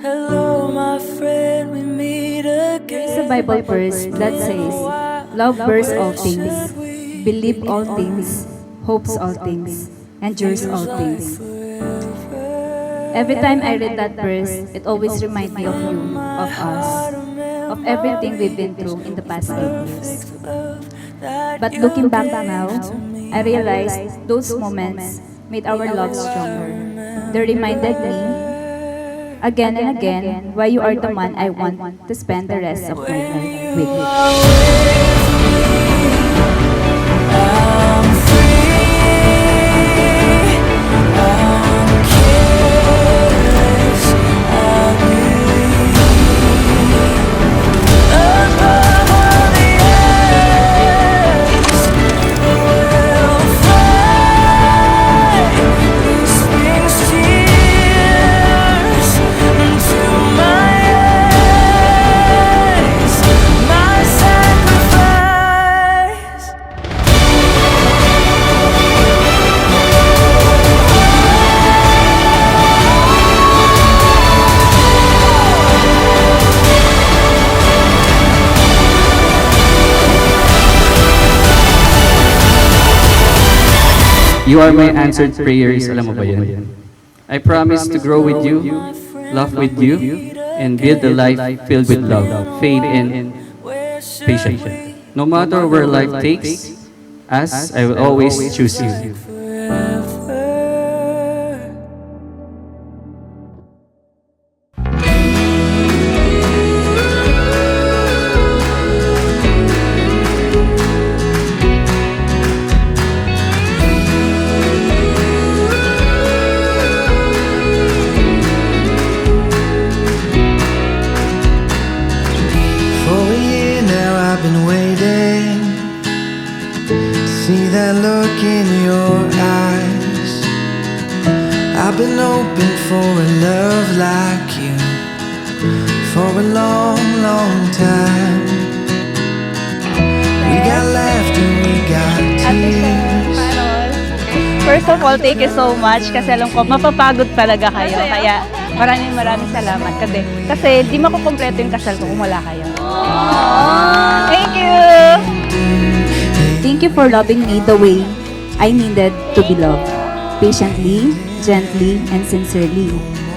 Hello, my friend, we meet again. There's a Bible verse that says, "Love bears all things, believe all things, hopes all things, endures all things." Every time I read that verse, it always reminds me of you, of us, of everything we've been through in the past 8 years. But looking back now, I realized those moments made our love stronger. They reminded me again and again why you are the man I want to spend the rest of my life with. I'm free, I'm careless, I believe above all the else will fly. This brings tears into my eyes, my sacrifice. You are my answered prayers, alam mo ba yan? I promise to grow with you, laugh with you, and build a life filled with love, faith, and patience. No matter where life takes us, I will always choose you. For a year now I've been waiting to see that look in your eyes. I've been hoping for a love like you for a long, long time. We got laughter, we got tears. First of all, thank you so much kasi alam ko, mapapagod talaga kayo. Kaya maraming salamat. Kasi di makukumpleto yung kasal ko kung wala kayo. Thank you! Thank you for loving me the way I needed to be loved, patiently, gently, and sincerely.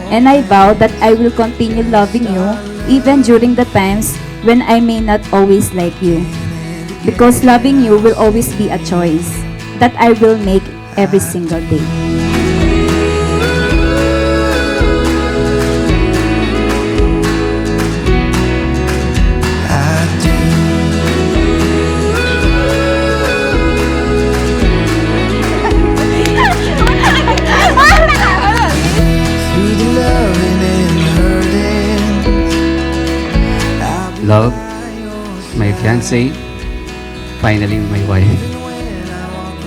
And I vow that I will continue loving you even during the times when I may not always like you. Because loving you will always be a choice that I will make every single day. I do. Through the loving and hurting, I'll be Love, my fiancé, finally my wife.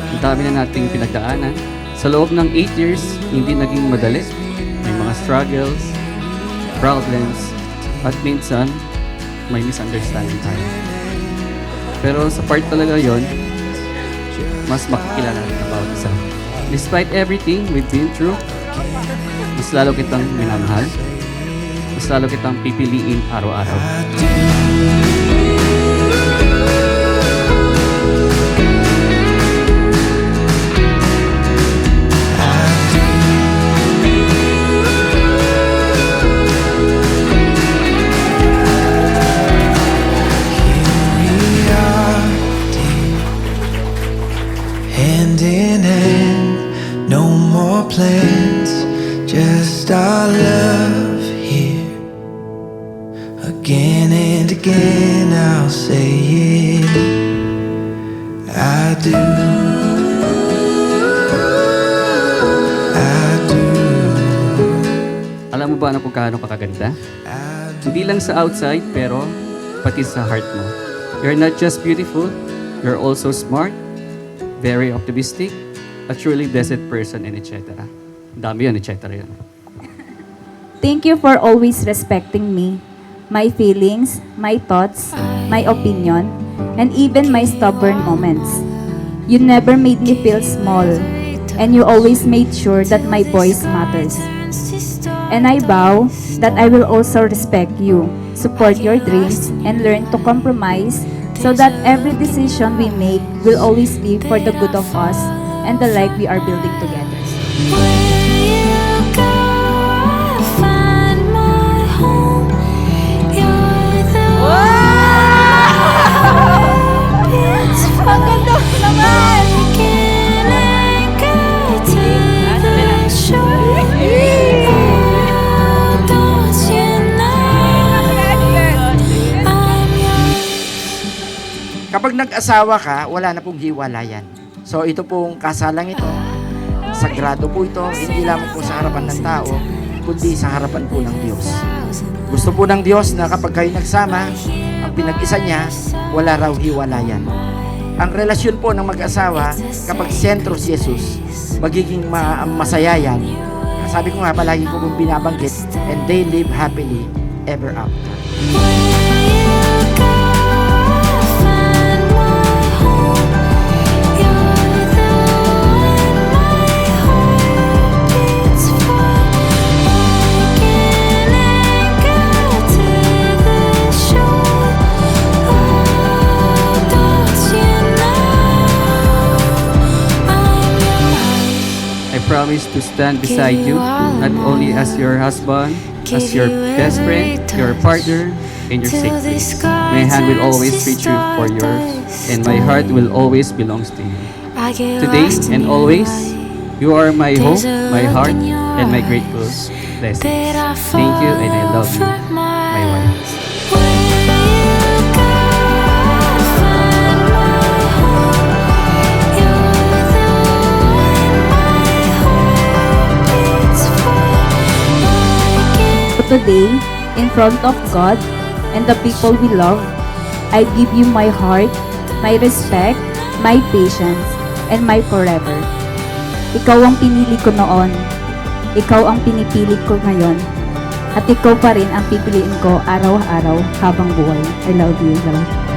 Ang dami na nating pinagdaanan. Sa loob ng 8 years, hindi naging madali. May mga struggles, problems, at minsan, may misunderstanding tayo. Pero sa part talaga yon, mas makikilala natin about isa. Despite everything we've been through, mas lalo kitang minamahal, mas lalo kitang pipiliin araw-araw. Hand in hand, no more plans, just our love here. Again and again I'll say it, I do, I do, Alam mo ba na kung gaano kakaganda? Hindi lang sa outside, pero pati sa heart mo. You're not just beautiful, you're also smart, very optimistic, a truly blessed person, and etc. Dami yun, etc. yun. Thank you for always respecting me, my feelings, my thoughts, my opinion, and even my stubborn moments. You never made me feel small, and you always made sure that my voice matters. And I vow that I will also respect you, support your dreams, and learn to compromise so that every decision we make will always be for the good of us and the life we are building together. Ang ganda mo naman! Kapag nag-asawa ka, wala na pong hiwalayan. So ito pong kasalang ito, sagrado po ito, hindi lamang po sa harapan ng tao, kundi sa harapan po ng Diyos. Gusto po ng Diyos na kapag kayo nagsama, ang pinag-isa niya, wala raw hiwalayan. Ang relasyon po ng mag-asawa, kapag sentro si Jesus, magiging masaya yan. Sabi ko nga, palagi ko pong binabanggit, and they live happily ever after. I promise to stand beside you, not only as your husband, as your best friend, your partner, and your safe place. My hand will always reach you for yours, and my heart will always belongs to you. Today and always, you are my hope, my heart, and my grateful blessings. Thank you, and I love you, my wife. Today, in front of God and the people we love, I give you my heart, my respect, my patience, and my forever. Ikaw ang pinili ko noon, ikaw ang pinipili ko ngayon, at ikaw pa rin ang pipiliin ko araw-araw habang buhay. I love you, love.